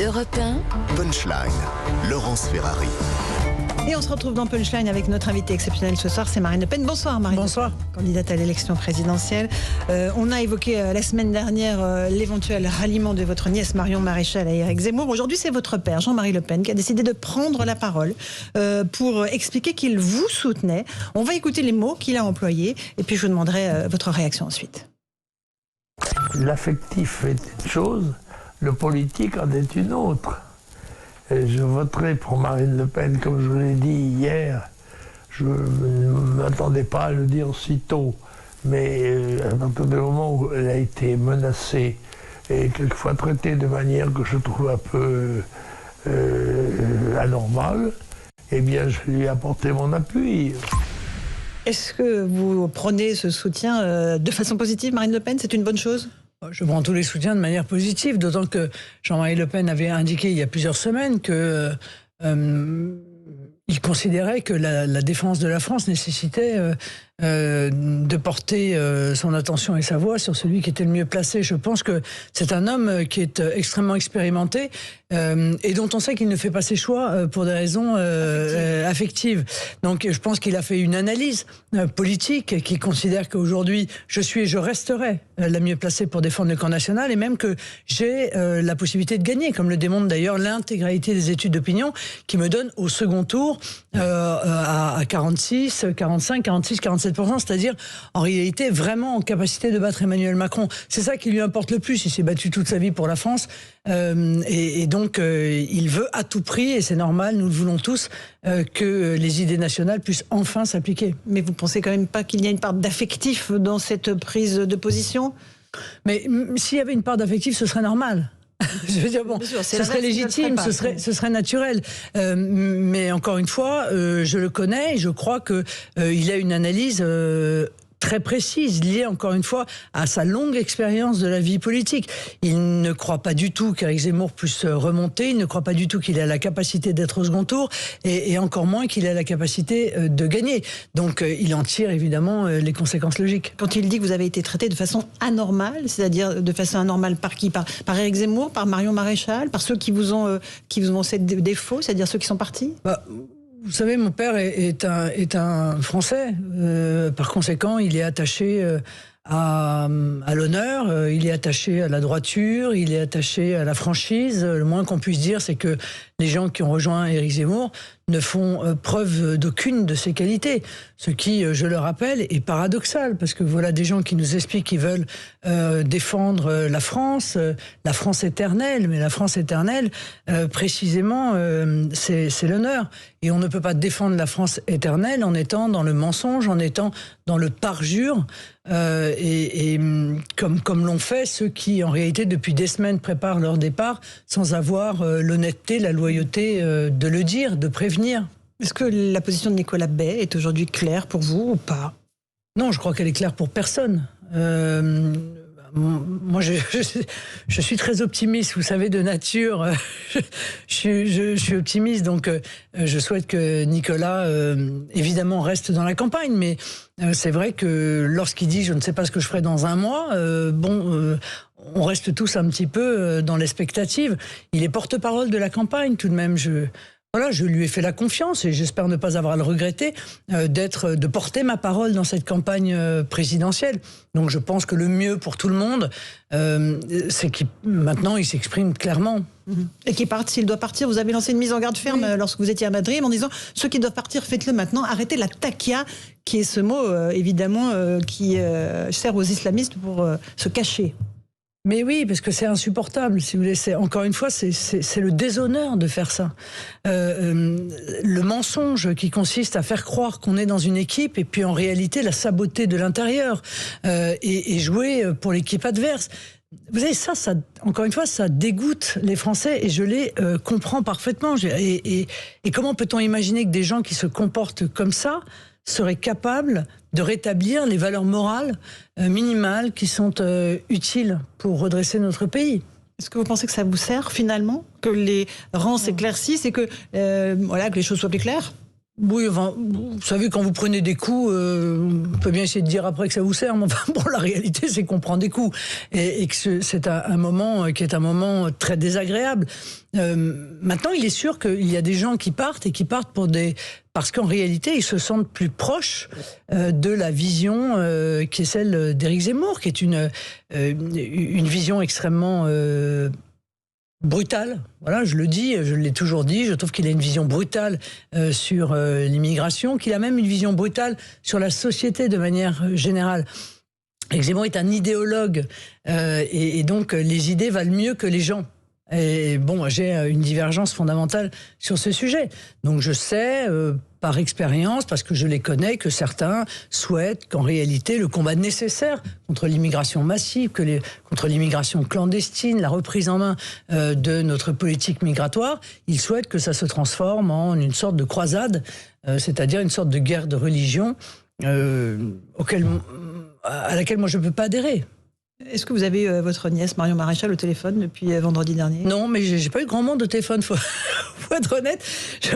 Europe 1. Punchline, Laurence Ferrari. Et on se retrouve dans Punchline avec notre invitée exceptionnelle ce soir, c'est Marine Le Pen. Bonsoir Marine. Bonsoir. Candidate à l'élection présidentielle. On a évoqué la semaine dernière l'éventuel ralliement de votre nièce Marion Maréchal à Éric Zemmour. Aujourd'hui, c'est votre père, Jean-Marie Le Pen, qui a décidé de prendre la parole pour expliquer qu'il vous soutenait. On va écouter les mots qu'il a employés et puis je vous demanderai votre réaction ensuite. L'affectif est une chose, le politique en est une autre. Et je voterai pour Marine Le Pen, comme je vous l'ai dit hier. Je ne m'attendais pas à le dire si tôt, mais à partir du moment où elle a été menacée et quelquefois traitée de manière que je trouve un peu anormale, eh bien je lui ai apporté mon appui. Est-ce que vous prenez ce soutien de façon positive, Marine Le Pen? C'est une bonne chose? Je prends tous les soutiens de manière positive, d'autant que Jean-Marie Le Pen avait indiqué il y a plusieurs semaines que il considérait que la défense de la France nécessitait de porter son attention et sa voix sur celui qui était le mieux placé. Je pense que c'est un homme qui est extrêmement expérimenté et dont on sait qu'il ne fait pas ses choix pour des raisons affectives. Donc je pense qu'il a fait une analyse politique qui considère qu'aujourd'hui je suis et je resterai la mieux placée pour défendre le camp national et même que j'ai la possibilité de gagner, comme le démontre d'ailleurs l'intégralité des études d'opinion qui me donnent au second tour à 46, 45, 46, 47%, c'est-à-dire en réalité vraiment en capacité de battre Emmanuel Macron. C'est ça qui lui importe le plus. Il s'est battu toute sa vie pour la France et donc il veut à tout prix, et c'est normal, nous le voulons tous, que les idées nationales puissent enfin s'appliquer. Mais vous pensez quand même pas qu'il y a une part d'affectif dans cette prise de position? Mais s'il y avait une part d'affectif, ce serait normal. Je veux dire, bon, sûr, ce serait légitime, ce serait naturel. Mais encore une fois, je le connais et je crois qu'il a une analyse très précise, liée encore une fois à sa longue expérience de la vie politique. Il ne croit pas du tout qu'Éric Zemmour puisse remonter, il ne croit pas du tout qu'il ait la capacité d'être au second tour, et encore moins qu'il ait la capacité de gagner. Donc il en tire évidemment les conséquences logiques. Quand il dit que vous avez été traité de façon anormale, c'est-à-dire de façon anormale par qui? Par Éric Zemmour, par Marion Maréchal, par ceux qui vous ont fait des défauts, c'est-à-dire ceux qui sont partis? Vous savez, mon père est un Français. Par conséquent, il est attaché à l'honneur, il est attaché à la droiture, il est attaché à la franchise. Le moins qu'on puisse dire, c'est que les gens qui ont rejoint Éric Zemmour ne font preuve d'aucune de ces qualités. Ce qui, je le rappelle, est paradoxal, parce que voilà des gens qui nous expliquent qu'ils veulent défendre la France éternelle, mais la France éternelle, précisément, c'est l'honneur. Et on ne peut pas défendre la France éternelle en étant dans le mensonge, en étant dans le parjure, comme l'ont fait ceux qui, en réalité, depuis des semaines, préparent leur départ sans avoir l'honnêteté, la loyauté de le dire, de prévenir. Est-ce que la position de Nicolas Bay est aujourd'hui claire pour vous ou pas? Non, je crois qu'elle est claire pour personne. Moi, je suis très optimiste, vous savez, de nature. Je suis optimiste, donc je souhaite que Nicolas, évidemment, reste dans la campagne. Mais c'est vrai que lorsqu'il dit « je ne sais pas ce que je ferai dans un mois », on reste tous un petit peu dans l'expectative. Il est porte-parole de la campagne, tout de même. Je lui ai fait la confiance et j'espère ne pas avoir à le regretter de porter ma parole dans cette campagne présidentielle. Donc je pense que le mieux pour tout le monde, c'est qu'il maintenant il s'exprime clairement. Et qu'il parte, s'il doit partir. Vous avez lancé une mise en garde ferme lorsque vous étiez à Madrid en disant ceux qui doivent partir, faites-le maintenant. Arrêtez la taquia, qui est ce mot évidemment qui sert aux islamistes pour se cacher. Mais oui, parce que c'est insupportable, si vous voulez. Encore une fois, c'est le déshonneur de faire ça. Le mensonge qui consiste à faire croire qu'on est dans une équipe et puis en réalité la saboter de l'intérieur et jouer pour l'équipe adverse. Vous savez, ça, encore une fois, ça dégoûte les Français et je les comprends parfaitement. Et comment peut-on imaginer que des gens qui se comportent comme ça seraient capables de rétablir les valeurs morales minimales qui sont utiles pour redresser notre pays? Est-ce que vous pensez que ça vous sert finalement, que les rangs s'éclaircissent et que les choses soient plus claires? Oui, enfin, vous savez, quand vous prenez des coups, on peut bien essayer de dire après que ça vous sert, mais enfin, bon, la réalité, c'est qu'on prend des coups. Et que c'est un moment qui est un moment très désagréable. Maintenant, il est sûr qu'il y a des gens qui partent parce qu'en réalité, ils se sentent plus proches de la vision qui est celle d'Éric Zemmour, qui est une vision extrêmement brutale. Voilà, je le dis, je l'ai toujours dit, je trouve qu'il a une vision brutale sur l'immigration, qu'il a même une vision brutale sur la société de manière générale. Éric Zemmour est un idéologue et donc les idées valent mieux que les gens. Et bon, j'ai une divergence fondamentale sur ce sujet. Donc je sais, par expérience, parce que je les connais, que certains souhaitent qu'en réalité, le combat nécessaire contre l'immigration massive, contre l'immigration clandestine, la reprise en main de notre politique migratoire, ils souhaitent que ça se transforme en une sorte de croisade, c'est-à-dire une sorte de guerre de religion à laquelle moi je ne peux pas adhérer. Est-ce que vous avez eu votre nièce Marion Maréchal au téléphone depuis vendredi dernier? Non, mais j'ai pas eu grand monde au téléphone, faut être honnête.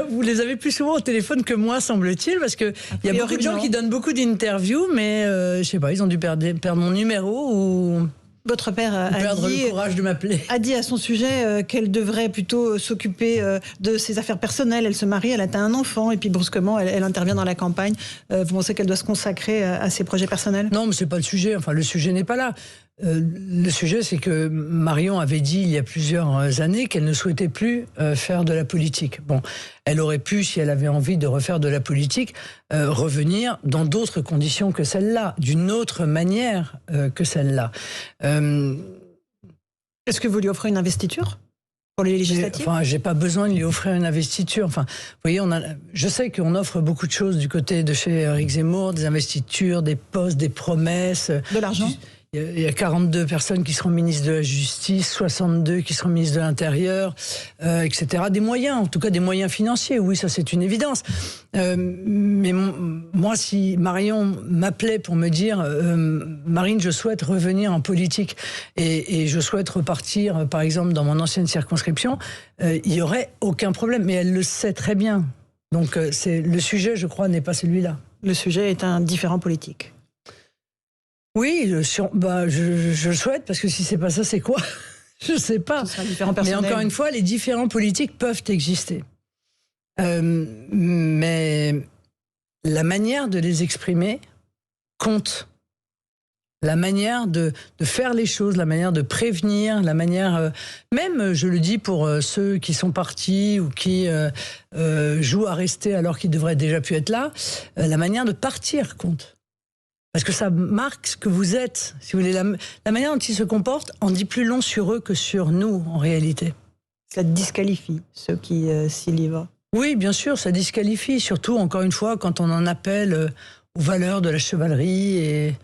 Vous les avez plus souvent au téléphone que moi, semble-t-il, parce que il y a beaucoup de gens qui donnent beaucoup d'interviews, mais je sais pas, ils ont dû perdre mon numéro ou... Votre père le courage de m'appeler. A dit à son sujet qu'elle devrait plutôt s'occuper de ses affaires personnelles. Elle se marie, elle a un enfant, et puis brusquement, elle intervient dans la campagne. Vous pensez qu'elle doit se consacrer à ses projets personnels? Non, mais c'est pas le sujet. Enfin, le sujet n'est pas là. Le sujet, c'est que Marion avait dit il y a plusieurs années qu'elle ne souhaitait plus faire de la politique. Bon, elle aurait pu, si elle avait envie de refaire de la politique, revenir dans d'autres conditions que celle-là, d'une autre manière que celle-là. Est-ce que vous lui offrez une investiture pour les législatives? Enfin, j'ai pas besoin de lui offrir une investiture. Enfin, vous voyez, je sais qu'on offre beaucoup de choses du côté de chez Éric Zemmour, des investitures, des postes, des promesses. De l'argent? Il y a 42 personnes qui seront ministres de la Justice, 62 qui seront ministres de l'Intérieur, etc. Des moyens, en tout cas des moyens financiers, oui, ça c'est une évidence. Mais moi, si Marion m'appelait pour me dire Marine, je souhaite revenir en politique et je souhaite repartir, par exemple, dans mon ancienne circonscription, il n'y aurait aucun problème. Mais elle le sait très bien. Donc le sujet, je crois, n'est pas celui-là. Le sujet est un différend politique. Oui, je le souhaite, parce que si c'est pas ça, c'est quoi? Je sais pas. Ce sera différent personnel. Mais encore une fois, les différents politiques peuvent exister. Mais la manière de les exprimer compte. La manière de faire les choses, la manière de prévenir, la manière... même, je le dis pour ceux qui sont partis ou qui jouent à rester alors qu'ils devraient déjà pu être là, la manière de partir compte. Parce que ça marque ce que vous êtes. Si vous voulez, la manière dont ils se comportent en dit plus long sur eux que sur nous, en réalité. Ça disqualifie ceux qui s'y livrent. Oui, bien sûr, ça disqualifie. Surtout, encore une fois, quand on en appelle aux valeurs de la chevalerie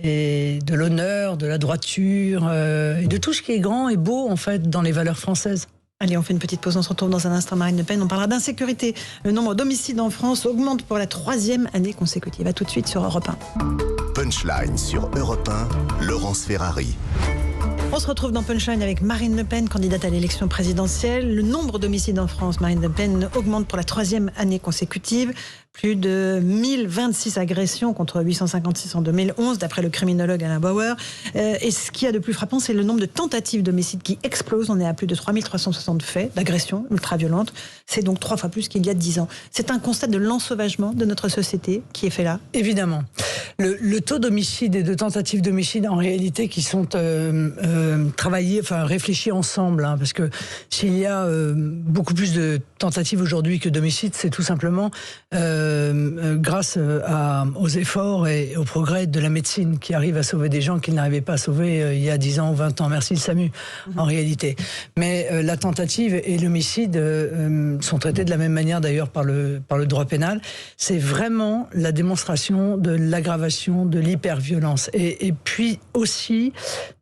et de l'honneur, de la droiture, et de tout ce qui est grand et beau, en fait, dans les valeurs françaises. Allez, on fait une petite pause, on se retrouve dans un instant. Marine Le Pen, on parlera d'insécurité. Le nombre d'homicides en France augmente pour la 3e année consécutive. À tout de suite sur Europe 1. Punchline sur Europe 1, Laurence Ferrari. On se retrouve dans Punchline avec Marine Le Pen, candidate à l'élection présidentielle. Le nombre d'homicides en France, Marine Le Pen, augmente pour la 3e année consécutive. Plus de 1026 agressions contre 856 en 2011, d'après le criminologue Alain Bauer. Et ce qu'il y a de plus frappant, c'est le nombre de tentatives d'homicide qui explose. On est à plus de 3360 faits d'agressions ultra-violentes. C'est donc 3 fois plus qu'il y a 10 ans. C'est un constat de l'ensauvagement de notre société qui est fait là. Évidemment. Le taux d'homicide et de tentatives d'homicide, en réalité, qui sont réfléchis ensemble. Hein, parce que s'il y a beaucoup plus de tentatives aujourd'hui que d'homicides, c'est tout simplement... grâce aux efforts et au progrès de la médecine qui arrive à sauver des gens qu'ils n'arrivaient pas à sauver il y a 10 ans ou 20 ans. Merci le SAMU, en réalité. Mais la tentative et l'homicide sont traités de la même manière d'ailleurs par le droit pénal. C'est vraiment la démonstration de l'aggravation de l'hyperviolence et puis aussi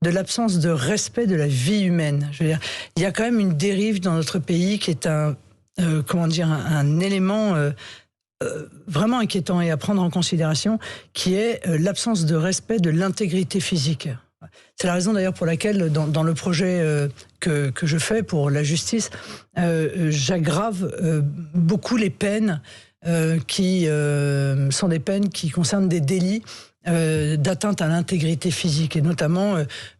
de l'absence de respect de la vie humaine. Je veux dire, il y a quand même une dérive dans notre pays qui est un élément... vraiment inquiétant et à prendre en considération, qui est l'absence de respect de l'intégrité physique. C'est la raison d'ailleurs pour laquelle, dans le projet que je fais pour la justice, j'aggrave beaucoup les peines qui sont des peines qui concernent des délits d'atteinte à l'intégrité physique. Et notamment,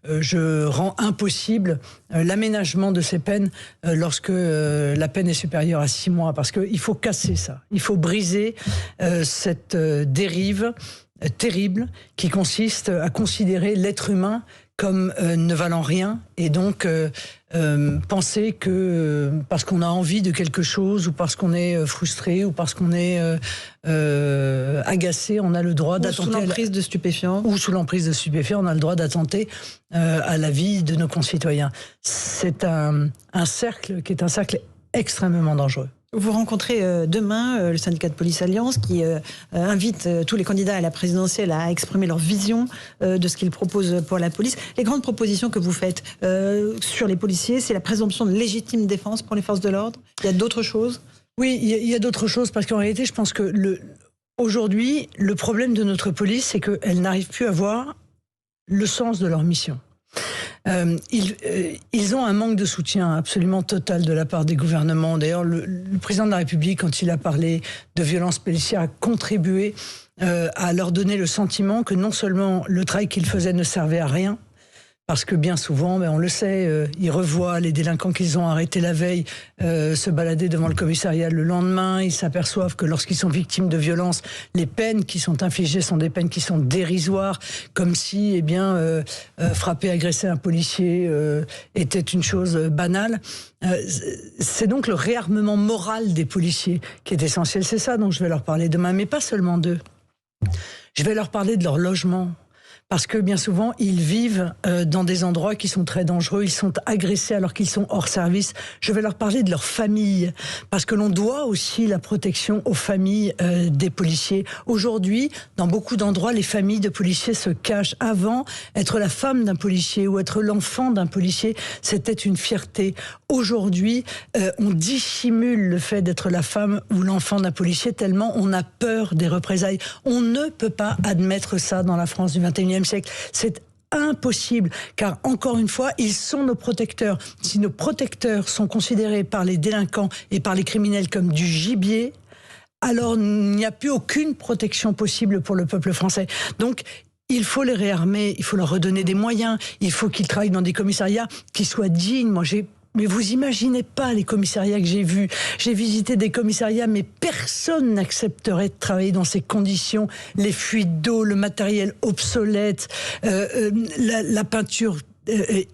je rends impossible l'aménagement de ces peines lorsque la peine est supérieure à 6 mois. Parce qu'il faut casser ça. Il faut briser cette dérive terrible qui consiste à considérer l'être humain comme ne valant rien, et donc penser que parce qu'on a envie de quelque chose, ou parce qu'on est frustré, ou parce qu'on est agacé, on a le droit d'attenter... Sous l'emprise de stupéfiants. Ou sous l'emprise de stupéfiants, on a le droit d'attenter à la vie de nos concitoyens. C'est un cercle qui est un cercle extrêmement dangereux. Vous rencontrez demain le syndicat de police Alliance qui invite tous les candidats à la présidentielle à exprimer leur vision de ce qu'ils proposent pour la police. Les grandes propositions que vous faites sur les policiers, c'est la présomption de légitime défense pour les forces de l'ordre. Il y a d'autres choses ? Oui, il y a d'autres choses, parce qu'en réalité, je pense que aujourd'hui, le problème de notre police, c'est qu'elle n'arrive plus à voir le sens de leur mission. Ils ont un manque de soutien absolument total de la part des gouvernements. D'ailleurs, le président de la République, quand il a parlé de violences policières, a contribué à leur donner le sentiment que non seulement le travail qu'ils faisaient ne servait à rien, parce que bien souvent, on le sait, ils revoient les délinquants qu'ils ont arrêtés la veille se balader devant le commissariat le lendemain. Ils s'aperçoivent que lorsqu'ils sont victimes de violences, les peines qui sont infligées sont des peines qui sont dérisoires, comme si frapper, agresser un policier était une chose banale. C'est donc le réarmement moral des policiers qui est essentiel. C'est ça dont je vais leur parler demain, mais pas seulement d'eux. Je vais leur parler de leur logement. Parce que bien souvent, ils vivent dans des endroits qui sont très dangereux, ils sont agressés alors qu'ils sont hors service. Je vais leur parler de leur famille, parce que l'on doit aussi la protection aux familles des policiers. Aujourd'hui, dans beaucoup d'endroits, les familles de policiers se cachent. Avant, être la femme d'un policier ou être l'enfant d'un policier, c'était une fierté. Aujourd'hui, on dissimule le fait d'être la femme ou l'enfant d'un policier tellement on a peur des représailles. On ne peut pas admettre ça dans la France du XXIe siècle. C'est impossible, car encore une fois, ils sont nos protecteurs. Si nos protecteurs sont considérés par les délinquants et par les criminels comme du gibier, alors il n'y a plus aucune protection possible pour le peuple français. Donc, il faut les réarmer, il faut leur redonner des moyens, il faut qu'ils travaillent dans des commissariats qui soient dignes. Mais vous imaginez pas les commissariats que j'ai vus. J'ai visité des commissariats, mais personne n'accepterait de travailler dans ces conditions. Les fuites d'eau, le matériel obsolète, la peinture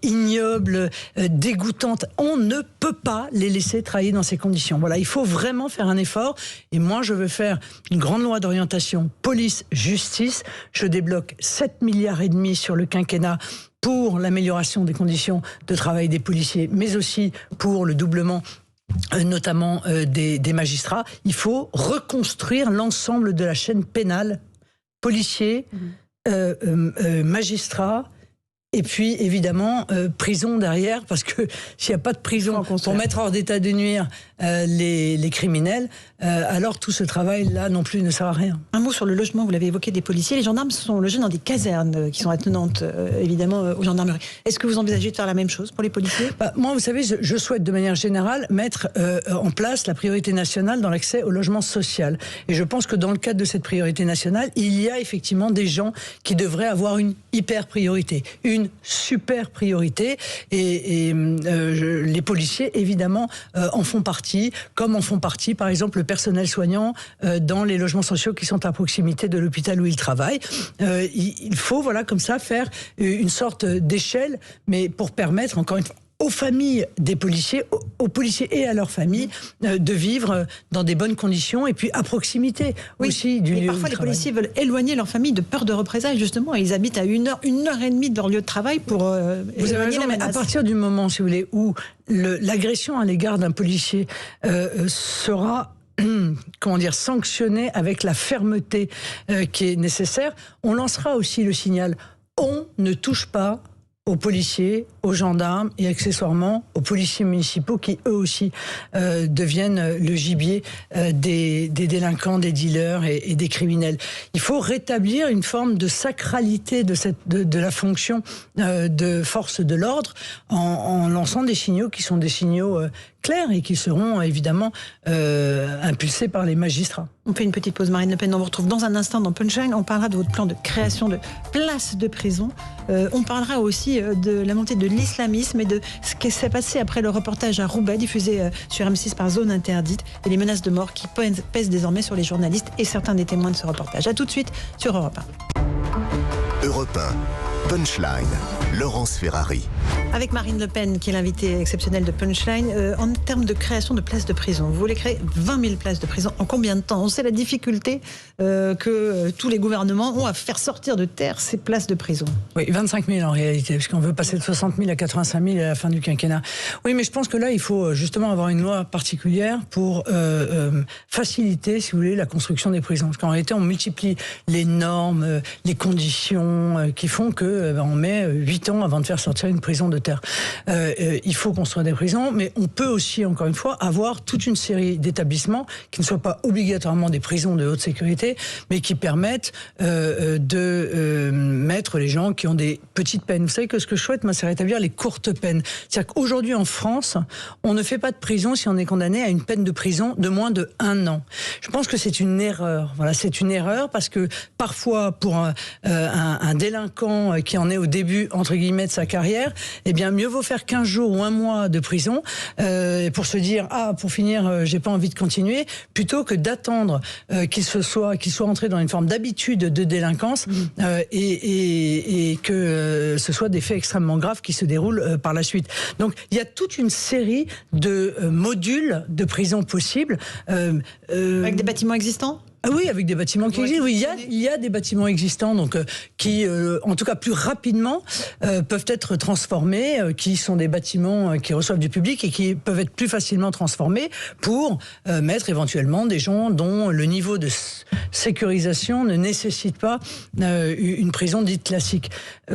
ignoble, dégoûtante. On ne peut pas les laisser travailler dans ces conditions. Voilà, il faut vraiment faire un effort. Et moi, je veux faire une grande loi d'orientation police-justice. Je débloque 7,5 milliards sur le quinquennat pour l'amélioration des conditions de travail des policiers, mais aussi pour le doublement notamment des magistrats. Il faut reconstruire l'ensemble de la chaîne pénale, policiers, magistrats, et puis évidemment prison derrière, parce que s'il n'y a pas de prison pour mettre hors d'état de nuire les criminels, alors tout ce travail-là non plus ne sert à rien. Un mot sur le logement, vous l'avez évoqué, des policiers. Les gendarmes sont logés dans des casernes qui sont attenantes évidemment aux gendarmeries. Est-ce que vous envisagez de faire la même chose pour les policiers ? Moi, vous savez, je souhaite de manière générale mettre en place la priorité nationale dans l'accès au logement social. Et je pense que dans le cadre de cette priorité nationale, il y a effectivement des gens qui devraient avoir une hyper priorité, une super priorité. Et les policiers, évidemment, en font partie, comme en font partie, par exemple, le personnel soignant dans les logements sociaux qui sont à proximité de l'hôpital où ils travaillent. Il faut, voilà, comme ça, faire une sorte d'échelle, mais pour permettre, encore une fois, aux familles des policiers, aux policiers et à leurs familles, de vivre dans des bonnes conditions et puis à proximité aussi du lieu de travail. Parfois, les policiers veulent éloigner leur famille de peur de représailles, justement. Ils habitent à 1 heure et demie de leur lieu de travail pour éloigner la menace. À partir du moment, si vous voulez, où l'agression à l'égard d'un policier sera sanctionnée avec la fermeté qui est nécessaire, on lancera aussi le signal: on ne touche pas aux policiers, aux gendarmes et accessoirement aux policiers municipaux qui eux aussi deviennent le gibier des délinquants, des dealers et des criminels. Il faut rétablir une forme de sacralité de la fonction de force de l'ordre en lançant des signaux qui sont des signaux clairs et qui seront évidemment impulsés par les magistrats. On fait une petite pause, Marine Le Pen. On vous retrouve dans un instant dans Punchline. On parlera de votre plan de création de places de prison. On parlera aussi de la montée de l'islamisme et de ce qui s'est passé après le reportage à Roubaix diffusé sur M6 par Zone Interdite et les menaces de mort qui pèsent désormais sur les journalistes et certains des témoins de ce reportage. A tout de suite sur Europe 1. Europe 1, Punchline, Laurence Ferrari. Avec Marine Le Pen, qui est l'invitée exceptionnelle de Punchline, en termes de création de places de prison, vous voulez créer 20 000 places de prison en combien de temps? On sait la difficulté que tous les gouvernements ont à faire sortir de terre ces places de prison. Oui, 25 000 en réalité, parce qu'on veut passer de 60 000 à 85 000 à la fin du quinquennat. Oui, mais je pense que là, il faut justement avoir une loi particulière pour faciliter, si vous voulez, la construction des prisons. Parce qu'en réalité, on multiplie les normes, les conditions qui font que on met 8 ans avant de faire sortir une prison de terre. Il faut construire des prisons, mais on peut aussi, encore une fois, avoir toute une série d'établissements qui ne soient pas obligatoirement des prisons de haute sécurité, mais qui permettent de mettre les gens qui ont des petites peines. Vous savez que ce que je souhaite, moi, c'est rétablir les courtes peines. C'est-à-dire qu'aujourd'hui, en France, on ne fait pas de prison si on est condamné à une peine de prison de moins de 1 an. Je pense que c'est une erreur. Voilà, c'est une erreur parce que parfois, pour un délinquant qui en est au début, entre guillemets, de sa carrière, eh bien, mieux vaut faire 15 jours ou 1 mois de prison pour se dire, pour finir, j'ai pas envie de continuer, plutôt que d'attendre qu'il soit entré dans une forme d'habitude de délinquance et que ce soit des faits extrêmement graves qui se déroulent par la suite. Donc, il y a toute une série de modules de prison possibles. Avec des bâtiments existants ? Oui, avec des bâtiments qui existent. Oui, il y a des bâtiments existants donc qui, en tout cas plus rapidement, peuvent être transformés, qui sont des bâtiments qui reçoivent du public et qui peuvent être plus facilement transformés pour mettre éventuellement des gens dont le niveau de sécurisation ne nécessite pas une prison dite classique.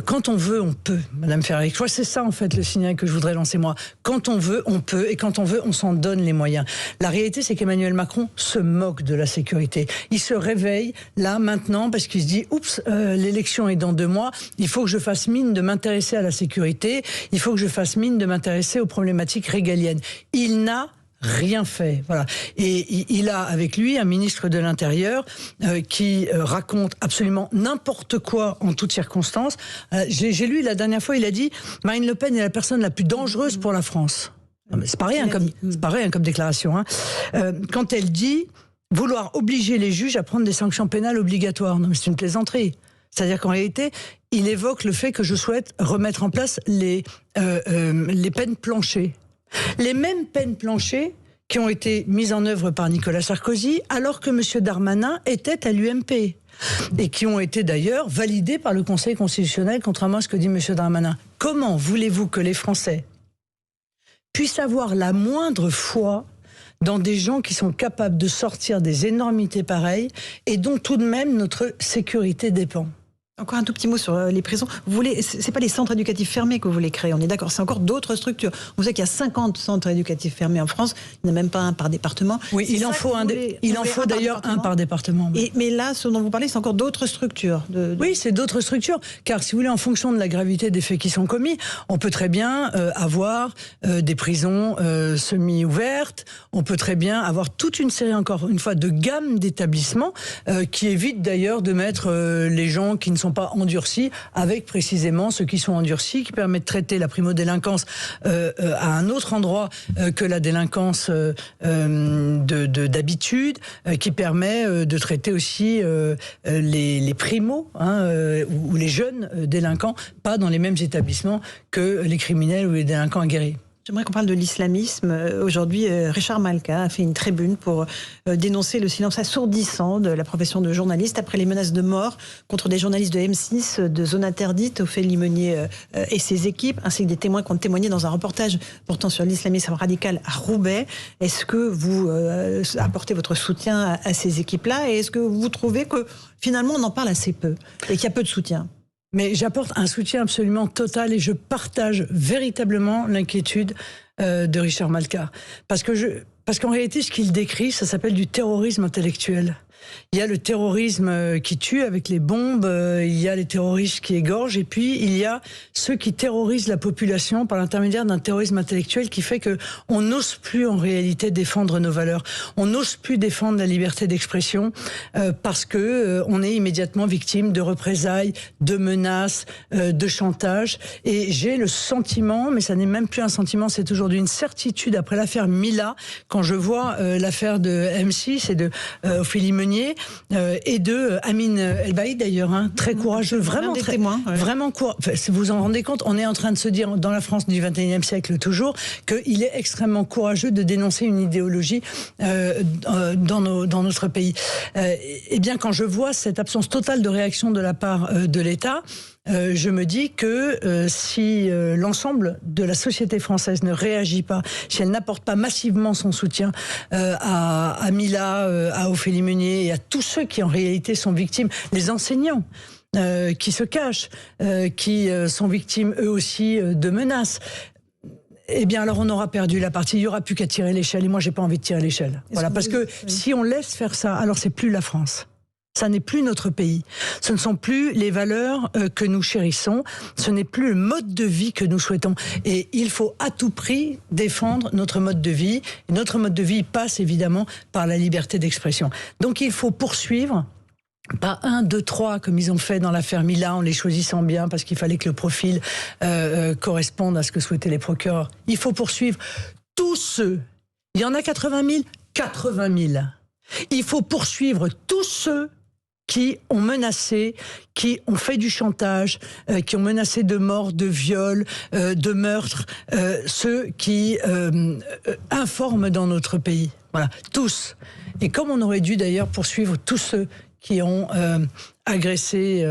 Quand on veut, on peut, Madame Ferrari. Je crois que c'est ça en fait le signal que je voudrais lancer moi. Quand on veut, on peut, et quand on veut, on s'en donne les moyens. La réalité, c'est qu'Emmanuel Macron se moque de la sécurité. Il se réveille là maintenant parce qu'il se dit oups, l'élection est dans 2 mois, il faut que je fasse mine de m'intéresser à la sécurité, il faut que je fasse mine de m'intéresser aux problématiques régaliennes. Il n'a rien fait, voilà. Et il a avec lui un ministre de l'Intérieur qui raconte absolument n'importe quoi en toutes circonstances. J'ai lu la dernière fois, il a dit Marine Le Pen est la personne la plus dangereuse pour la France. C'est pas rien comme déclaration. Hein. Quand elle dit vouloir obliger les juges à prendre des sanctions pénales obligatoires. Non, mais c'est une plaisanterie. C'est-à-dire qu'en réalité, il évoque le fait que je souhaite remettre en place les peines planchées. Les mêmes peines planchées qui ont été mises en œuvre par Nicolas Sarkozy alors que M. Darmanin était à l'UMP et qui ont été d'ailleurs validées par le Conseil constitutionnel, contrairement à ce que dit M. Darmanin. Comment voulez-vous que les Français puissent avoir la moindre foi dans des gens qui sont capables de sortir des énormités pareilles et dont tout de même notre sécurité dépend? Encore un tout petit mot sur les prisons. Vous voulez, c'est pas les centres éducatifs fermés que vous voulez créer, on est d'accord, c'est encore d'autres structures. Vous savez qu'il y a 50 centres éducatifs fermés en France, il n'y en a même pas un par département. Oui, il en faut d'ailleurs un par département. Mais là, ce dont vous parlez, c'est encore d'autres structures. Oui, c'est d'autres structures, car si vous voulez, en fonction de la gravité des faits qui sont commis, on peut très bien avoir des prisons semi-ouvertes, on peut très bien avoir toute une série, encore une fois, de gammes d'établissements qui évitent d'ailleurs de mettre les gens qui ne sont pas endurcis, avec précisément ceux qui sont endurcis, qui permettent de traiter la primo-délinquance à un autre endroit que la délinquance d'habitude, qui permet de traiter aussi les primos ou les jeunes délinquants, pas dans les mêmes établissements que les criminels ou les délinquants aguerris. J'aimerais qu'on parle de l'islamisme. Aujourd'hui, Richard Malka a fait une tribune pour dénoncer le silence assourdissant de la profession de journaliste après les menaces de mort contre des journalistes de M6, de Zone Interdite, Ophélie Limonier et ses équipes, ainsi que des témoins qui ont témoigné dans un reportage portant sur l'islamisme radical à Roubaix. Est-ce que vous apportez votre soutien à ces équipes-là et est-ce que vous trouvez que finalement on en parle assez peu et qu'il y a peu de soutien ? Mais j'apporte un soutien absolument total et je partage véritablement l'inquiétude de Richard Malka. Parce qu'en réalité, ce qu'il décrit, ça s'appelle du terrorisme intellectuel. Il y a le terrorisme qui tue avec les bombes, il y a les terroristes qui égorgent, et puis il y a ceux qui terrorisent la population par l'intermédiaire d'un terrorisme intellectuel qui fait que on n'ose plus en réalité défendre nos valeurs. On n'ose plus défendre la liberté d'expression parce que on est immédiatement victime de représailles, de menaces, de chantage. Et j'ai le sentiment, mais ça n'est même plus un sentiment, c'est aujourd'hui une certitude après l'affaire Mila, quand je vois l'affaire de M6 et de Ophélie Meunier et de Amin Elbaïd d'ailleurs, hein, très courageux, vraiment très témoins, ouais. Vraiment courageux. Enfin, si vous en rendez compte, on est en train de se dire dans la France du XXIe siècle toujours qu'il est extrêmement courageux de dénoncer une idéologie dans notre pays. Et bien quand je vois cette absence totale de réaction de la part de l'État, je me dis que si l'ensemble de la société française ne réagit pas, si elle n'apporte pas massivement son soutien à Mila, à Ophélie Meunier et à tous ceux qui en réalité sont victimes, les enseignants qui se cachent, qui sont victimes eux aussi de menaces, eh bien alors on aura perdu la partie, il n'y aura plus qu'à tirer l'échelle et moi j'ai pas envie de tirer l'échelle. Voilà, parce que si on laisse faire ça, alors c'est plus la France. Ça n'est plus notre pays. Ce ne sont plus les valeurs que nous chérissons. Ce n'est plus le mode de vie que nous souhaitons. Et il faut à tout prix défendre notre mode de vie. Et notre mode de vie passe évidemment par la liberté d'expression. Donc il faut poursuivre. Pas 1, 2, 3 comme ils ont fait dans l'affaire Mila en les choisissant bien parce qu'il fallait que le profil corresponde à ce que souhaitaient les procureurs. Il faut poursuivre tous ceux. Il y en a 80 000. 80 000. Il faut poursuivre tous ceux qui ont menacé, qui ont fait du chantage, qui ont menacé de mort, de viol, de meurtre, ceux qui informent dans notre pays. Voilà, tous. Et comme on aurait dû d'ailleurs poursuivre tous ceux qui ont agressé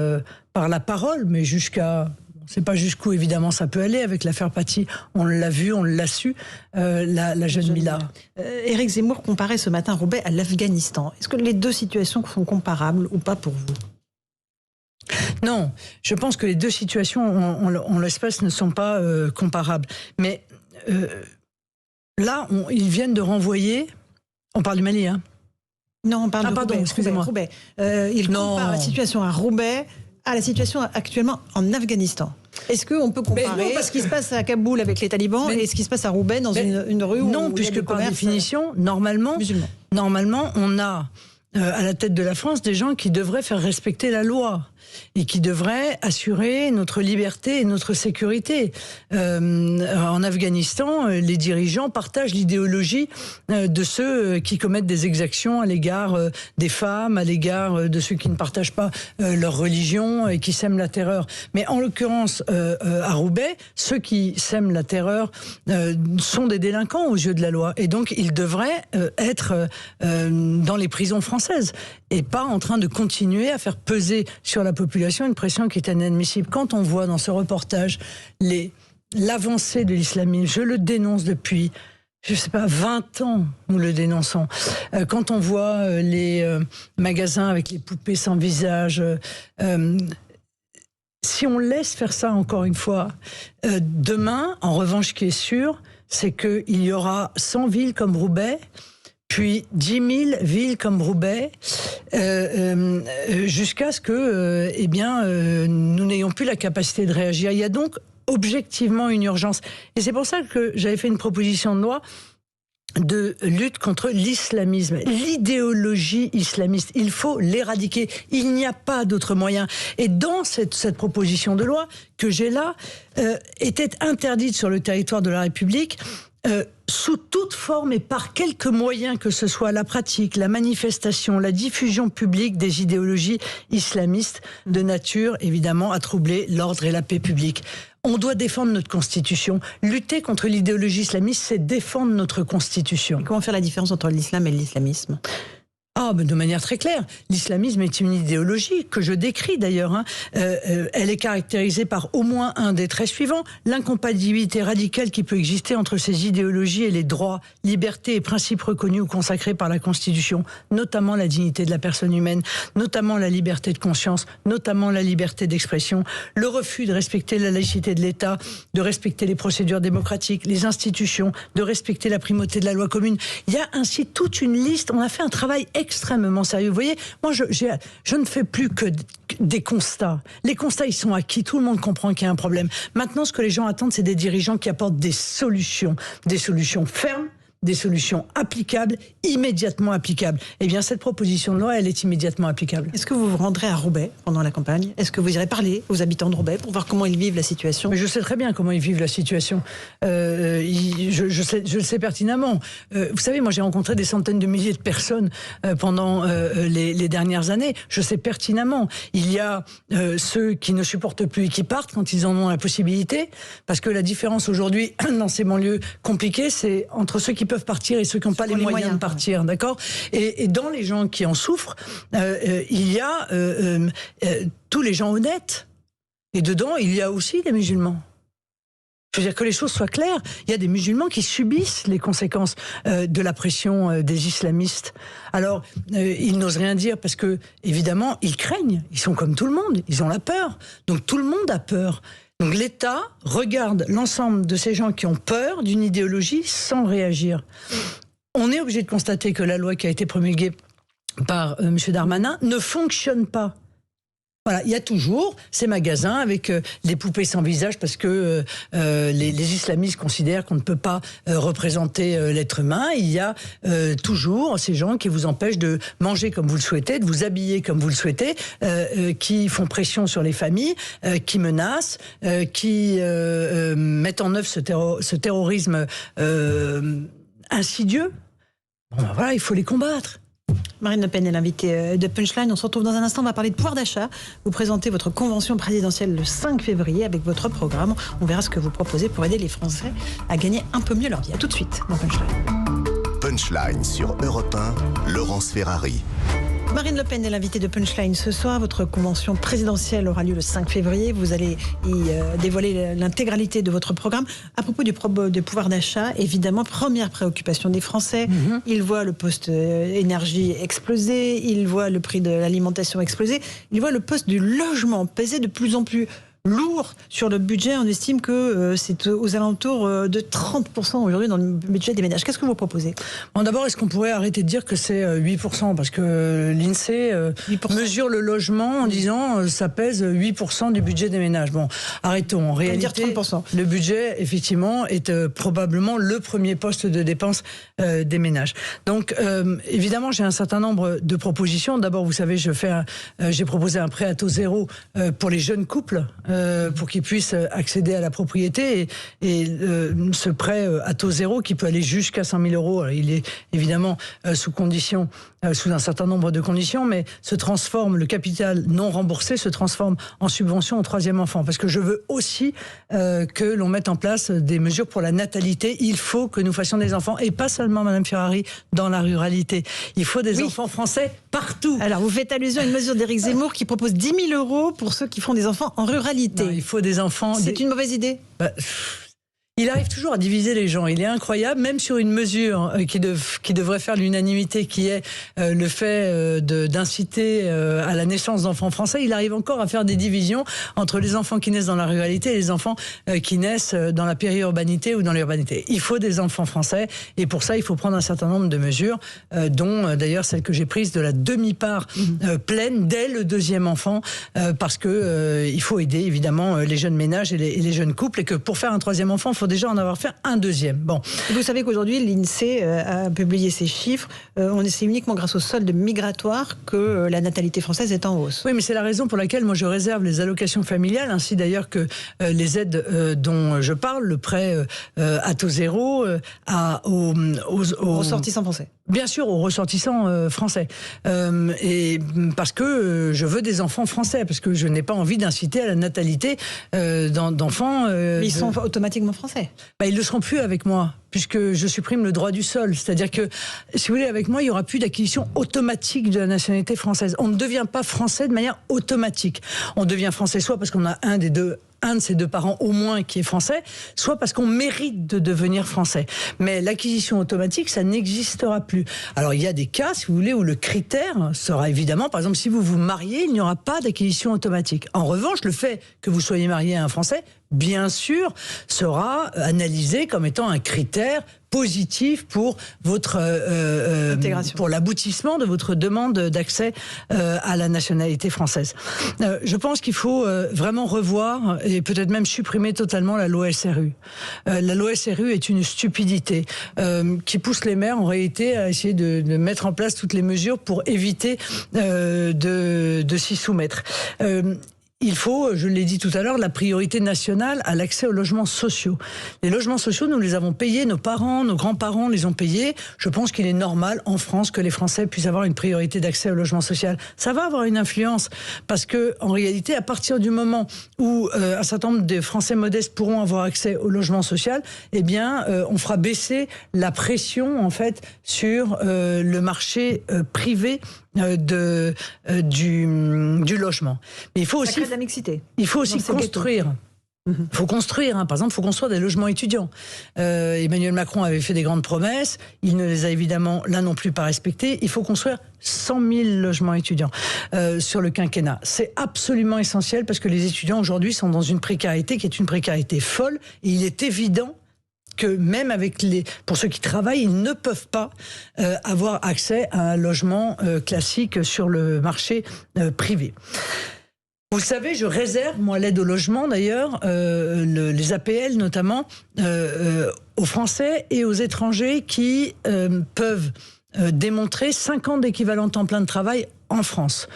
par la parole, mais jusqu'à... On ne sait pas jusqu'où, évidemment, ça peut aller. Avec l'affaire Paty, on l'a vu, on l'a su, la jeune Mila. Éric Zemmour comparait ce matin Roubaix à l'Afghanistan. Est-ce que les deux situations sont comparables ou pas pour vous ? Non, je pense que les deux situations, en l'espèce, ne sont pas comparables. Mais là, ils viennent de renvoyer... On parle du Mali, hein ? Non, on parle de pardon, Roubaix. Excusez-moi. Roubaix. Il compare la situation à Roubaix à la situation actuellement en Afghanistan. Est-ce qu'on peut comparer ce qui se passe à Kaboul avec les talibans et ce qui se passe à Roubaix dans une rue où non, puisque par définition, normalement, on a à la tête de la France des gens qui devraient faire respecter la loi et qui devraient assurer notre liberté et notre sécurité. En Afghanistan, les dirigeants partagent l'idéologie de ceux qui commettent des exactions à l'égard des femmes, à l'égard de ceux qui ne partagent pas leur religion et qui sèment la terreur. Mais en l'occurrence, à Roubaix, ceux qui sèment la terreur sont des délinquants aux yeux de la loi. Et donc, ils devraient être dans les prisons françaises et pas en train de continuer à faire peser sur la population une pression qui est inadmissible. Quand on voit dans ce reportage l'avancée de l'islamisme, je le dénonce depuis, je sais pas, 20 ans, nous le dénonçons. Quand on voit les magasins avec les poupées sans visage, si on laisse faire ça encore une fois, demain, en revanche, ce qui est sûr, c'est qu'il y aura 100 villes comme Roubaix, puis 10 000 villes comme Roubaix, jusqu'à ce que nous n'ayons plus la capacité de réagir. Il y a donc objectivement une urgence. Et c'est pour ça que j'avais fait une proposition de loi de lutte contre l'islamisme, l'idéologie islamiste. Il faut l'éradiquer. Il n'y a pas d'autre moyen. Et dans cette proposition de loi que j'ai là, était interdite sur le territoire de la République sous toute forme et par quelque moyen que ce soit, la pratique, la manifestation, la diffusion publique des idéologies islamistes de nature, évidemment, à troubler l'ordre et la paix publique. On doit défendre notre Constitution. Lutter contre l'idéologie islamiste, c'est défendre notre Constitution. Et comment faire la différence entre l'islam et l'islamisme ? Ah, de manière très claire. L'islamisme est une idéologie que je décris d'ailleurs. Elle est caractérisée par au moins un des traits suivants: l'incompatibilité radicale qui peut exister entre ces idéologies et les droits, libertés et principes reconnus ou consacrés par la Constitution, notamment la dignité de la personne humaine, notamment la liberté de conscience, notamment la liberté d'expression, le refus de respecter la laïcité de l'État, de respecter les procédures démocratiques, les institutions, de respecter la primauté de la loi commune. Il y a ainsi toute une liste. On a fait un travail extrêmement sérieux. Vous voyez, moi, je ne fais plus que des constats. Les constats, ils sont acquis. Tout le monde comprend qu'il y a un problème. Maintenant, ce que les gens attendent, c'est des dirigeants qui apportent des solutions fermes, des solutions applicables, immédiatement applicables. Eh bien, cette proposition de loi, elle est immédiatement applicable. Est-ce que vous vous rendrez à Roubaix pendant la campagne? Est-ce que vous irez parler aux habitants de Roubaix pour voir comment ils vivent la situation? Mais je sais très bien comment ils vivent la situation. Je le sais pertinemment. Vous savez, moi, j'ai rencontré des centaines de milliers de personnes pendant les dernières années. Je sais pertinemment. Il y a ceux qui ne supportent plus et qui partent quand ils en ont la possibilité, parce que la différence aujourd'hui dans ces banlieues compliquées, c'est entre ceux qui peuvent partir et ceux qui n'ont pas les moyens de partir, d'accord ? Et dans les gens qui en souffrent, il y a tous les gens honnêtes. Et dedans, il y a aussi des musulmans. Je veux dire que les choses soient claires. Il y a des musulmans qui subissent les conséquences de la pression des islamistes. Alors, ils n'osent rien dire parce que, évidemment, ils craignent. Ils sont comme tout le monde. Ils ont la peur. Donc, tout le monde a peur. Donc l'État regarde l'ensemble de ces gens qui ont peur d'une idéologie sans réagir. On est obligé de constater que la loi qui a été promulguée par M. Darmanin ne fonctionne pas. Voilà, il y a toujours ces magasins avec des poupées sans visage parce que les islamistes considèrent qu'on ne peut pas représenter l'être humain. Il y a toujours ces gens qui vous empêchent de manger comme vous le souhaitez, de vous habiller comme vous le souhaitez, qui font pression sur les familles, qui menacent, qui mettent en œuvre ce terrorisme insidieux. Bon, ben voilà, il faut les combattre. Marine Le Pen est l'invitée de Punchline. On se retrouve dans un instant, on va parler de pouvoir d'achat. Vous présentez votre convention présidentielle le 5 février avec votre programme. On verra ce que vous proposez pour aider les Français à gagner un peu mieux leur vie. A tout de suite dans Punchline. Punchline sur Europe 1, Laurence Ferrari. Marine Le Pen est l'invitée de Punchline ce soir. Votre convention présidentielle aura lieu le 5 février. Vous allez y dévoiler l'intégralité de votre programme. À propos du pouvoir d'achat, évidemment, première préoccupation des Français. Ils voient le poste énergie exploser, ils voient le prix de l'alimentation exploser, ils voient le poste du logement peser de plus en plus lourd sur le budget. On estime que c'est aux alentours de 30% aujourd'hui dans le budget des ménages. Qu'est-ce que vous proposez ? Bon, d'abord, est-ce qu'on pourrait arrêter de dire que c'est 8% ? Parce que l'INSEE mesure le logement en disant ça pèse 8% du budget des ménages. Bon, arrêtons. En réalité, 30%. Le budget, effectivement, est probablement le premier poste de dépense des ménages. Donc, évidemment, j'ai un certain nombre de propositions. D'abord, vous savez, j'ai proposé un prêt à taux zéro pour les jeunes couples, pour qu'ils puissent accéder à la propriété. Et ce prêt à taux zéro, qui peut aller jusqu'à 100 000 euros, il est évidemment sous un certain nombre de conditions, mais le capital non remboursé se transforme en subvention au troisième enfant. Parce que je veux aussi que l'on mette en place des mesures pour la natalité. Il faut que nous fassions des enfants, et pas seulement, Madame Ferrari, dans la ruralité. Il faut des enfants français partout. Alors, vous faites allusion à une mesure d'Éric Zemmour qui propose 10 000 euros pour ceux qui font des enfants en ruralité. Non, il faut des enfants... C'est une mauvaise idée ? Il arrive toujours à diviser les gens. Il est incroyable, même sur une mesure qui devrait faire l'unanimité, qui est le fait d'inciter à la naissance d'enfants français. Il arrive encore à faire des divisions entre les enfants qui naissent dans la ruralité et les enfants qui naissent dans la périurbanité ou dans l'urbanité. Il faut des enfants français, et pour ça, il faut prendre un certain nombre de mesures, dont d'ailleurs celle que j'ai prise de la demi-part pleine dès le deuxième enfant, parce que il faut aider évidemment les jeunes ménages et les jeunes couples, et que pour faire un troisième enfant, il faut déjà en avoir fait un deuxième. Bon. Vous savez qu'aujourd'hui, l'INSEE a publié ces chiffres. C'est uniquement grâce au solde migratoire que la natalité française est en hausse. Oui, mais c'est la raison pour laquelle moi je réserve les allocations familiales, ainsi d'ailleurs que les aides dont je parle, le prêt à taux zéro aux ressortissants français. Bien sûr, aux ressortissants français. Et parce que je veux des enfants français, parce que je n'ai pas envie d'inciter à la natalité d'enfants. Mais ils sont automatiquement français. Français. Ils ne le seront plus avec moi, puisque je supprime le droit du sol. C'est-à-dire que, si vous voulez, avec moi, il n'y aura plus d'acquisition automatique de la nationalité française. On ne devient pas français de manière automatique. On devient français soit parce qu'on a un de ses deux parents au moins qui est français, soit parce qu'on mérite de devenir français. Mais l'acquisition automatique, ça n'existera plus. Alors il y a des cas, si vous voulez, où le critère sera évidemment, par exemple, si vous vous mariez, il n'y aura pas d'acquisition automatique. En revanche, le fait que vous soyez marié à un Français, bien sûr, sera analysé comme étant un critère positif pour votre pour l'aboutissement de votre demande d'accès à la nationalité française. Je pense qu'il faut vraiment revoir et peut-être même supprimer totalement la loi SRU. La loi SRU est une stupidité qui pousse les maires en réalité à essayer de mettre en place toutes les mesures pour éviter de s'y soumettre. Il faut, je l'ai dit tout à l'heure, la priorité nationale à l'accès aux logements sociaux. Les logements sociaux, nous les avons payés, nos parents, nos grands-parents les ont payés. Je pense qu'il est normal en France que les Français puissent avoir une priorité d'accès au logement social. Ça va avoir une influence parce que, en réalité, à partir du moment où un certain nombre de Français modestes pourront avoir accès au logement social, eh bien, on fera baisser la pression, en fait, sur le marché privé du logement. Mais il faut aussi de la mixité. Il faut aussi construire. Il faut construire, par exemple, il faut construire des logements étudiants. Emmanuel Macron avait fait des grandes promesses, il ne les a évidemment là non plus pas respectées. Il faut construire 100 000 logements étudiants sur le quinquennat. C'est absolument essentiel parce que les étudiants aujourd'hui sont dans une précarité qui est une précarité folle et il est évident que même pour ceux qui travaillent, ils ne peuvent pas avoir accès à un logement classique sur le marché privé. Vous savez, je réserve, moi, l'aide au logement, d'ailleurs, les APL notamment, aux Français et aux étrangers qui peuvent démontrer 5 ans d'équivalent temps plein de travail en France.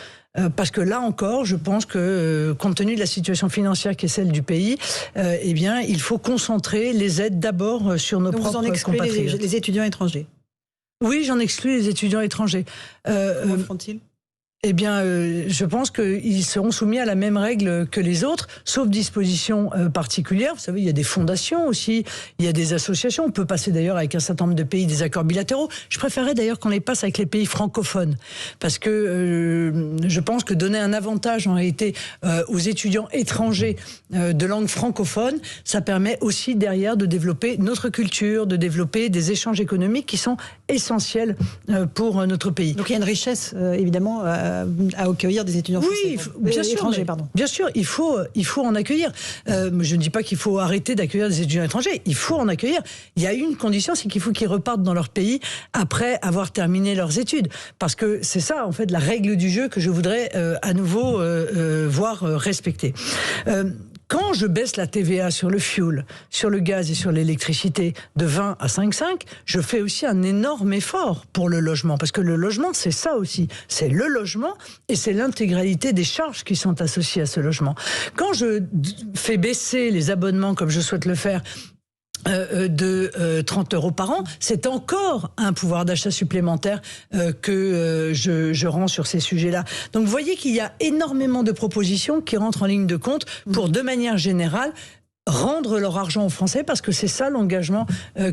Parce que là encore, je pense que, compte tenu de la situation financière qui est celle du pays, eh bien, il faut concentrer les aides d'abord sur nos propres compatriotes. Vous en excluez les étudiants étrangers? Oui, j'en exclus les étudiants étrangers. Comment feront-ils? Eh bien, je pense qu'ils seront soumis à la même règle que les autres, sauf dispositions particulières. Vous savez, il y a des fondations aussi, il y a des associations. On peut passer d'ailleurs avec un certain nombre de pays des accords bilatéraux. Je préférerais d'ailleurs qu'on les passe avec les pays francophones, parce que je pense que donner un avantage en réalité aux étudiants étrangers de langue francophone, ça permet aussi derrière de développer notre culture, de développer des échanges économiques qui sont essentiels pour notre pays. Donc il y a une richesse, évidemment, à accueillir des étudiants français. Oui, bien sûr, étrangers, pardon. Bien sûr, il faut en accueillir. Je ne dis pas qu'il faut arrêter d'accueillir des étudiants étrangers. Il faut en accueillir. Il y a une condition, c'est qu'il faut qu'ils repartent dans leur pays après avoir terminé leurs études. Parce que c'est ça, en fait, la règle du jeu que je voudrais à nouveau voir respectée. Quand je baisse la TVA sur le fioul, sur le gaz et sur l'électricité de 20 à 5,5, je fais aussi un énorme effort pour le logement. Parce que le logement, c'est ça aussi. C'est le logement et c'est l'intégralité des charges qui sont associées à ce logement. Quand je fais baisser les abonnements, comme je souhaite le faire, de 30 € par an, c'est encore un pouvoir d'achat supplémentaire que je rends sur ces sujets-là. Donc vous voyez qu'il y a énormément de propositions qui rentrent en ligne de compte pour, de manière générale, rendre leur argent aux Français, parce que c'est ça l'engagement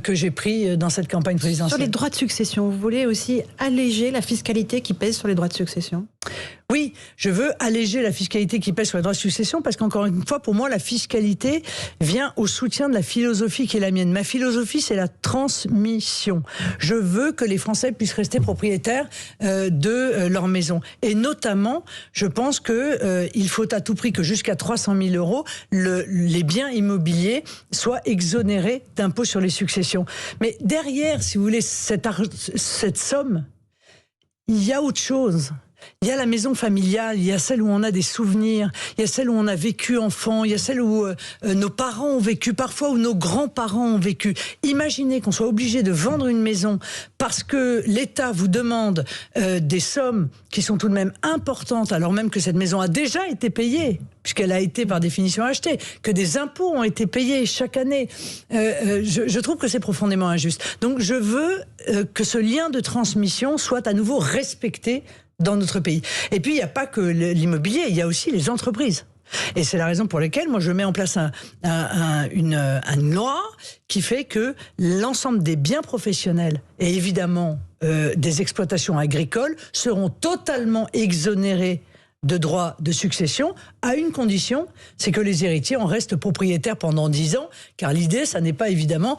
que j'ai pris dans cette campagne présidentielle. Sur les droits de succession, vous voulez aussi alléger la fiscalité qui pèse sur les droits de succession? Oui, je veux alléger la fiscalité qui pèse sur les droits de succession parce qu'encore une fois, pour moi, la fiscalité vient au soutien de la philosophie qui est la mienne. Ma philosophie, c'est la transmission. Je veux que les Français puissent rester propriétaires de leur maison. Et notamment, je pense qu'il faut à tout prix que jusqu'à 300 000 €, les biens immobiliers soient exonérés d'impôts sur les successions. Mais derrière, si vous voulez, cette somme, il y a autre chose. Il y a la maison familiale, il y a celle où on a des souvenirs, il y a celle où on a vécu enfant, il y a celle où nos parents ont vécu, parfois où nos grands-parents ont vécu. Imaginez qu'on soit obligé de vendre une maison parce que l'État vous demande des sommes qui sont tout de même importantes, alors même que cette maison a déjà été payée, puisqu'elle a été par définition achetée, que des impôts ont été payés chaque année. Je trouve que c'est profondément injuste. Donc je veux que ce lien de transmission soit à nouveau respecté dans notre pays. Et puis, il n'y a pas que l'immobilier, il y a aussi les entreprises. Et c'est la raison pour laquelle moi je mets en place une loi qui fait que l'ensemble des biens professionnels et évidemment des exploitations agricoles seront totalement exonérés de droits de succession, à une condition, c'est que les héritiers en restent propriétaires pendant 10 ans, car l'idée, ça n'est pas évidemment,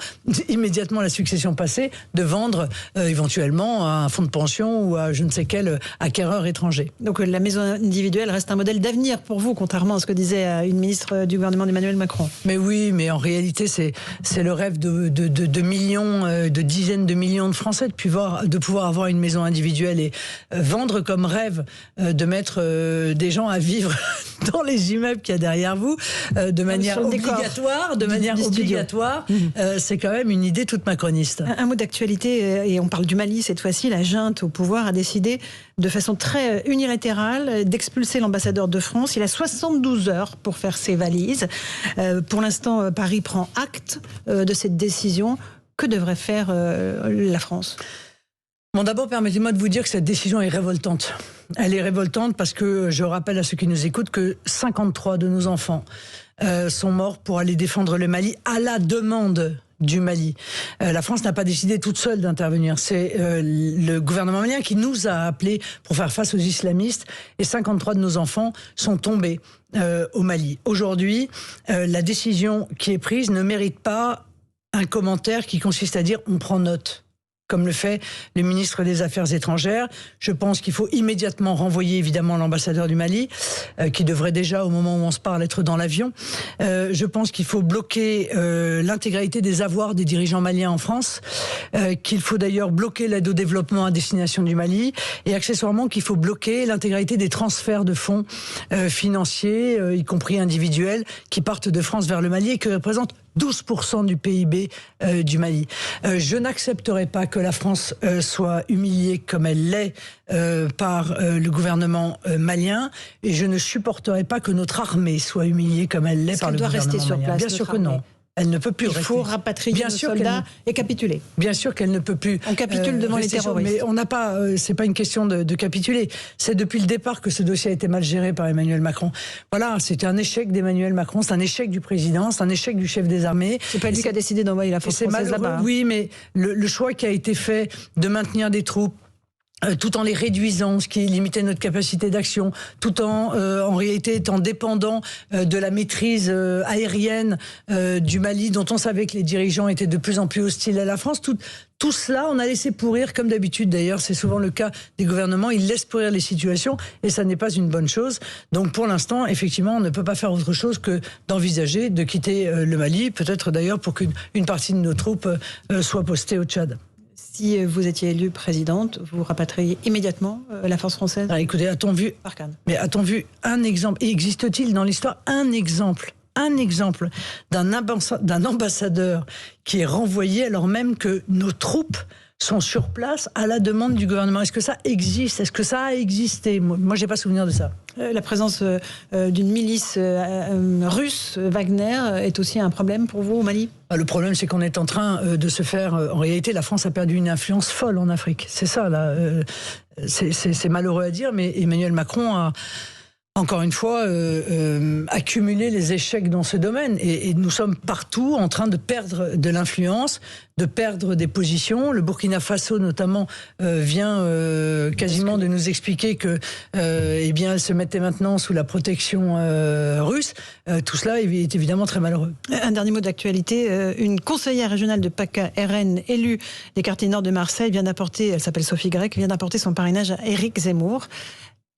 immédiatement la succession passée, de vendre éventuellement à un fonds de pension ou à je ne sais quel acquéreur étranger. Donc la maison individuelle reste un modèle d'avenir pour vous, contrairement à ce que disait une ministre du gouvernement d'Emmanuel Macron. Mais oui, mais en réalité, c'est le rêve de millions, de dizaines de millions de Français de pouvoir avoir une maison individuelle et vendre comme rêve de mettre des gens à vivre dans les immeubles qu'il y a derrière vous de manière obligatoire, c'est quand même une idée toute macroniste. Un mot d'actualité, et on parle du Mali cette fois-ci. La junte au pouvoir a décidé de façon très unilatérale d'expulser l'ambassadeur de France. Il a 72 heures pour faire ses valises. Pour l'instant, Paris prend acte de cette décision. Que devrait faire la France ? Bon, d'abord, permettez-moi de vous dire que cette décision est révoltante. Elle est révoltante parce que je rappelle à ceux qui nous écoutent que 53 de nos enfants sont morts pour aller défendre le Mali à la demande du Mali. La France n'a pas décidé toute seule d'intervenir. C'est le gouvernement malien qui nous a appelés pour faire face aux islamistes et 53 de nos enfants sont tombés au Mali. Aujourd'hui, la décision qui est prise ne mérite pas un commentaire qui consiste à dire on prend note, comme le fait le ministre des Affaires étrangères. Je pense qu'il faut immédiatement renvoyer évidemment l'ambassadeur du Mali, qui devrait déjà, au moment où on se parle, être dans l'avion. Je pense qu'il faut bloquer l'intégralité des avoirs des dirigeants maliens en France, qu'il faut d'ailleurs bloquer l'aide au développement à destination du Mali, et accessoirement qu'il faut bloquer l'intégralité des transferts de fonds financiers, y compris individuels, qui partent de France vers le Mali et qui représentent 12% du PIB du Mali. Je n'accepterai pas que la France soit humiliée comme elle l'est par le gouvernement malien, et je ne supporterai pas que notre armée soit humiliée comme elle l'est par le gouvernement malien. Est-ce qu'elle doit rester sur place? Bien sûr que non. Elle ne peut plus rester. Il faut rapatrier nos soldats et capituler. Bien sûr qu'elle ne peut plus. On capitule devant les terroristes. Mais on n'a pas. C'est pas une question de capituler. C'est depuis le départ que ce dossier a été mal géré par Emmanuel Macron. Voilà, c'était un échec d'Emmanuel Macron, c'est un échec du président, c'est un échec du chef des armées. C'est pas lui qui a décidé d'envoyer la force française là-bas. Oui, mais le choix qui a été fait de maintenir des troupes, tout en les réduisant, ce qui limitait notre capacité d'action, tout en réalité étant dépendant de la maîtrise aérienne du Mali, dont on savait que les dirigeants étaient de plus en plus hostiles à la France. Tout cela, on a laissé pourrir, comme d'habitude d'ailleurs, c'est souvent le cas des gouvernements, ils laissent pourrir les situations, et ça n'est pas une bonne chose. Donc pour l'instant, effectivement, on ne peut pas faire autre chose que d'envisager de quitter le Mali, peut-être d'ailleurs pour qu'une partie de nos troupes soit postée au Tchad. Si vous étiez élue présidente, vous rapatriez immédiatement la force française? Écoutez, a-t-on vu un exemple? Et existe-t-il dans l'histoire un exemple d'un ambassadeur qui est renvoyé alors même que nos troupes sont sur place à la demande du gouvernement? Est-ce que ça existe? Est-ce que ça a existé? Moi, j'ai pas souvenir de ça. La présence d'une milice russe, Wagner, est aussi un problème pour vous au Mali? Le problème, c'est qu'on est en train de se faire... En réalité, la France a perdu une influence folle en Afrique. C'est ça, là. C'est malheureux à dire, mais Emmanuel Macron a... encore une fois, accumuler les échecs dans ce domaine. Et nous sommes partout en train de perdre de l'influence, de perdre des positions. Le Burkina Faso, notamment, vient quasiment de nous expliquer que, eh bien, elle se mettait maintenant sous la protection russe. Tout cela est évidemment très malheureux. Un dernier mot d'actualité. Une conseillère régionale de PACA RN, élue des quartiers nord de Marseille, vient d'apporter, elle s'appelle Sophie Grec, vient d'apporter son parrainage à Éric Zemmour.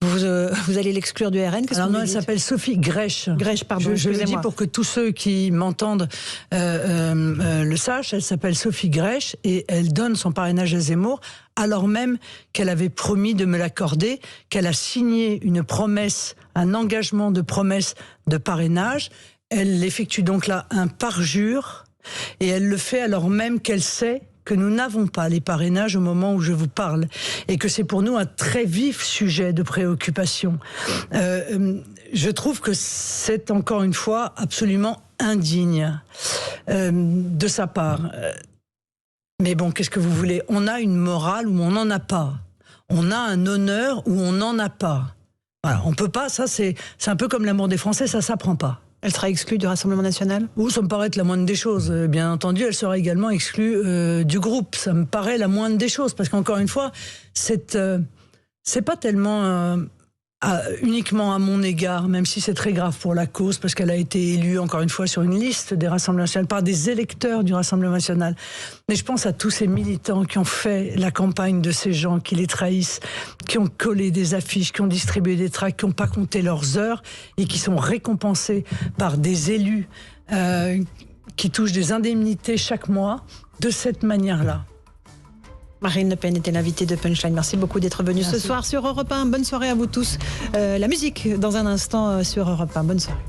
Vous allez l'exclure du RN? Alors non, elle s'appelle Sophie Grech. Grech, pardon, je le dis pour que tous ceux qui m'entendent le sachent. Elle s'appelle Sophie Grech et elle donne son parrainage à Zemmour alors même qu'elle avait promis de me l'accorder, qu'elle a signé une promesse, un engagement de promesse de parrainage. Elle effectue donc là un parjure et elle le fait alors même qu'elle sait que nous n'avons pas les parrainages au moment où je vous parle et que c'est pour nous un très vif sujet de préoccupation. Je trouve que c'est encore une fois absolument indigne de sa part. Mais bon, qu'est-ce que vous voulez? On a une morale où on n'en a pas. On a un honneur où on n'en a pas. Voilà, on peut pas, ça c'est un peu comme l'amour des Français, ça s'apprend pas. Elle sera exclue du Rassemblement national? Ou ça me paraît être la moindre des choses. Bien entendu, elle sera également exclue du groupe. Ça me paraît la moindre des choses. Parce qu'encore une fois, c'est pas tellement uniquement à mon égard, même si c'est très grave pour la cause, parce qu'elle a été élue, encore une fois, sur une liste des Rassemblements nationaux, par des électeurs du Rassemblement national. Mais je pense à tous ces militants qui ont fait la campagne de ces gens, qui les trahissent, qui ont collé des affiches, qui ont distribué des tracts, qui n'ont pas compté leurs heures, et qui sont récompensés par des élus qui touchent des indemnités chaque mois, de cette manière-là. Marine Le Pen était l'invitée de Punchline. Merci beaucoup d'être venue ce soir sur Europe 1. Bonne soirée à vous tous. La musique dans un instant sur Europe 1. Bonne soirée.